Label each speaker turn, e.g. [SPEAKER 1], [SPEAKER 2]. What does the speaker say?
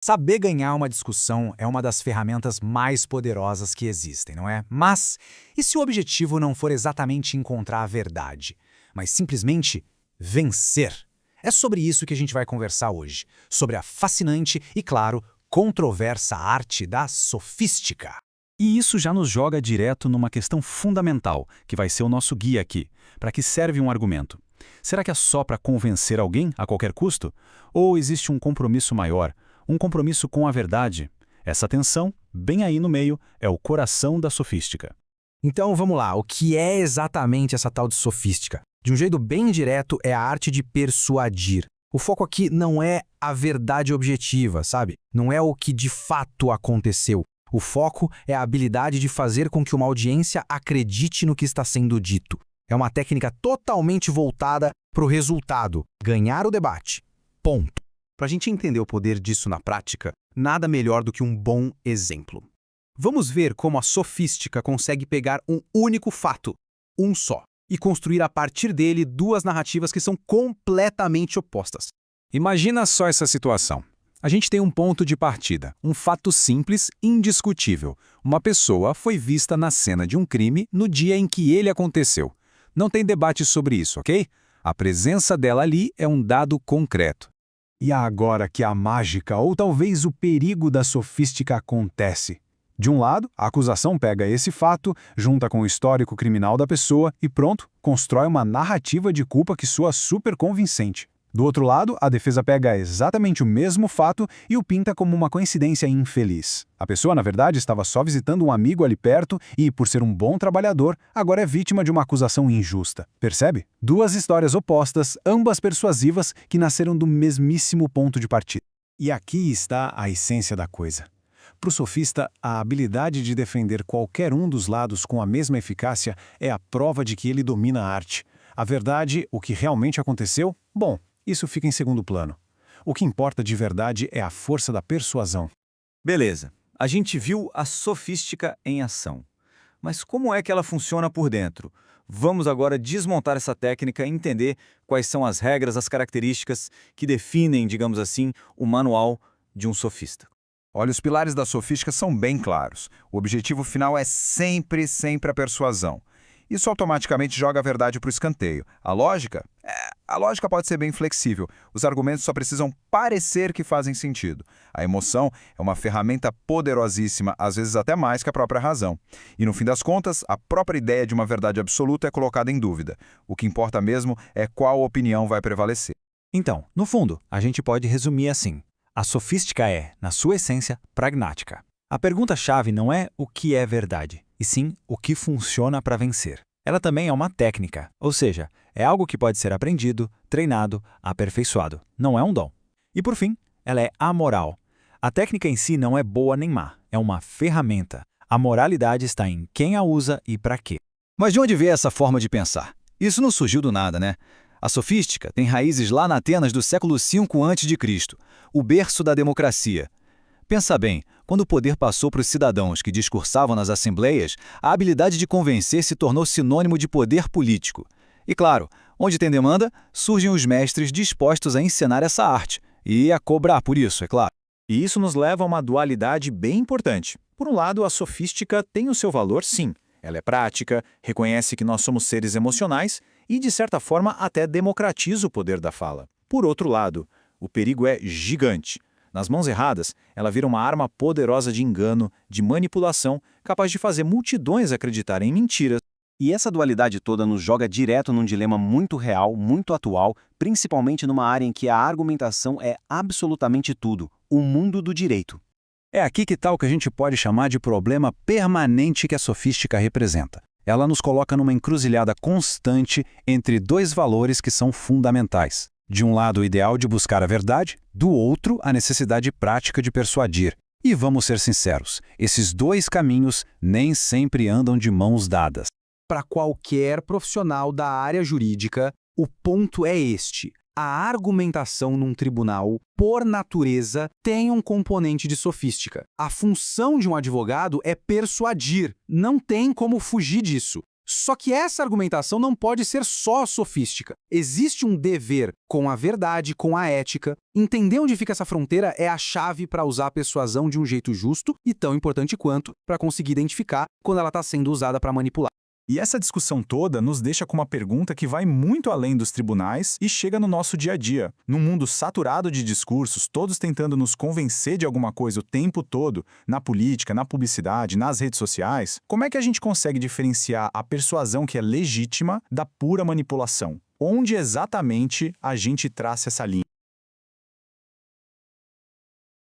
[SPEAKER 1] Saber ganhar uma discussão é uma das ferramentas mais poderosas que existem, não é? Mas e se o objetivo não for exatamente encontrar a verdade, mas simplesmente vencer? É sobre isso que a gente vai conversar hoje, sobre a fascinante e, claro, controversa arte da sofística.
[SPEAKER 2] E isso já nos joga direto numa questão fundamental, que vai ser o nosso guia aqui. Para que serve um argumento? Será que é só para convencer alguém a qualquer custo? Ou existe um compromisso maior, um compromisso com a verdade? Essa tensão, bem aí no meio, é o coração da sofística.
[SPEAKER 3] Então vamos lá, o que é exatamente essa tal de sofística? De um jeito bem direto, é a arte de persuadir. O foco aqui não é a verdade objetiva, sabe? Não é o que de fato aconteceu. O foco é a habilidade de fazer com que uma audiência acredite no que está sendo dito. É uma técnica totalmente voltada para o resultado, ganhar o debate. Ponto.
[SPEAKER 4] Para a gente entender o poder disso na prática, nada melhor do que um bom exemplo. Vamos ver como a sofística consegue pegar um único fato, um só, e construir a partir dele duas narrativas que são completamente opostas.
[SPEAKER 2] Imagina só essa situação. A gente tem um ponto de partida, um fato simples, indiscutível. Uma pessoa foi vista na cena de um crime no dia em que ele aconteceu. Não tem debate sobre isso, ok? A presença dela ali é um dado concreto.
[SPEAKER 5] E agora que a mágica ou talvez o perigo da sofística acontece. De um lado, a acusação pega esse fato, junta com o histórico criminal da pessoa e pronto, constrói uma narrativa de culpa que soa super convincente. Do outro lado, a defesa pega exatamente o mesmo fato e o pinta como uma coincidência infeliz. A pessoa, na verdade, estava só visitando um amigo ali perto e, por ser um bom trabalhador, agora é vítima de uma acusação injusta. Percebe? Duas histórias opostas, ambas persuasivas, que nasceram do mesmíssimo ponto de partida. E aqui está a essência da coisa. Para o sofista, a habilidade de defender qualquer um dos lados com a mesma eficácia é a prova de que ele domina a arte. A verdade, o que realmente aconteceu? Bom, isso fica em segundo plano. O que importa de verdade é a força da persuasão.
[SPEAKER 6] Beleza, a gente viu a sofística em ação. Mas como é que ela funciona por dentro? Vamos agora desmontar essa técnica e entender quais são as regras, as características que definem, digamos assim, o manual de um sofista.
[SPEAKER 7] Olha, os pilares da sofística são bem claros. O objetivo final é sempre a persuasão. Isso automaticamente joga a verdade para o escanteio. A lógica? A lógica pode ser bem flexível. Os argumentos só precisam parecer que fazem sentido. A emoção é uma ferramenta poderosíssima, às vezes até mais que a própria razão. E no fim das contas, a própria ideia de uma verdade absoluta é colocada em dúvida. O que importa mesmo é qual opinião vai prevalecer.
[SPEAKER 1] Então, no fundo, a gente pode resumir assim. A sofística é, na sua essência, pragmática. A pergunta-chave não é o que é verdade, e sim o que funciona para vencer. Ela também é uma técnica, ou seja, é algo que pode ser aprendido, treinado, aperfeiçoado. Não é um dom. E por fim, ela é amoral. A técnica em si não é boa nem má, é uma ferramenta. A moralidade está em quem a usa e para quê.
[SPEAKER 6] Mas de onde veio essa forma de pensar? Isso não surgiu do nada, né? A sofística tem raízes lá na Atenas do século V a.C., o berço da democracia. Pensa bem, quando o poder passou para os cidadãos que discursavam nas assembleias, a habilidade de convencer se tornou sinônimo de poder político. E claro, onde tem demanda, surgem os mestres dispostos a ensinar essa arte e a cobrar por isso, é claro.
[SPEAKER 2] E isso nos leva a uma dualidade bem importante. Por um lado, a sofística tem o seu valor, sim. Ela é prática, reconhece que nós somos seres emocionais e, de certa forma, até democratiza o poder da fala. Por outro lado, o perigo é gigante. Nas mãos erradas, ela vira uma arma poderosa de engano, de manipulação, capaz de fazer multidões acreditarem em mentiras.
[SPEAKER 4] E essa dualidade toda nos joga direto num dilema muito real, muito atual, principalmente numa área em que a argumentação é absolutamente tudo, o mundo do direito.
[SPEAKER 2] É aqui que está o que a gente pode chamar de problema permanente que a sofística representa. Ela nos coloca numa encruzilhada constante entre dois valores que são fundamentais. De um lado, o ideal de buscar a verdade, do outro, a necessidade prática de persuadir. E vamos ser sinceros, esses dois caminhos nem sempre andam de mãos dadas.
[SPEAKER 3] Para qualquer profissional da área jurídica, o ponto é este. A argumentação num tribunal, por natureza, tem um componente de sofística. A função de um advogado é persuadir, não tem como fugir disso. Só que essa argumentação não pode ser só sofística. Existe um dever com a verdade, com a ética. Entender onde fica essa fronteira é a chave para usar a persuasão de um jeito justo e tão importante quanto para conseguir identificar quando ela está sendo usada para manipular.
[SPEAKER 2] E essa discussão toda nos deixa com uma pergunta que vai muito além dos tribunais e chega no nosso dia a dia. Num mundo saturado de discursos, todos tentando nos convencer de alguma coisa o tempo todo, na política, na publicidade, nas redes sociais, como é que a gente consegue diferenciar a persuasão que é legítima da pura manipulação? Onde exatamente a gente traça essa linha?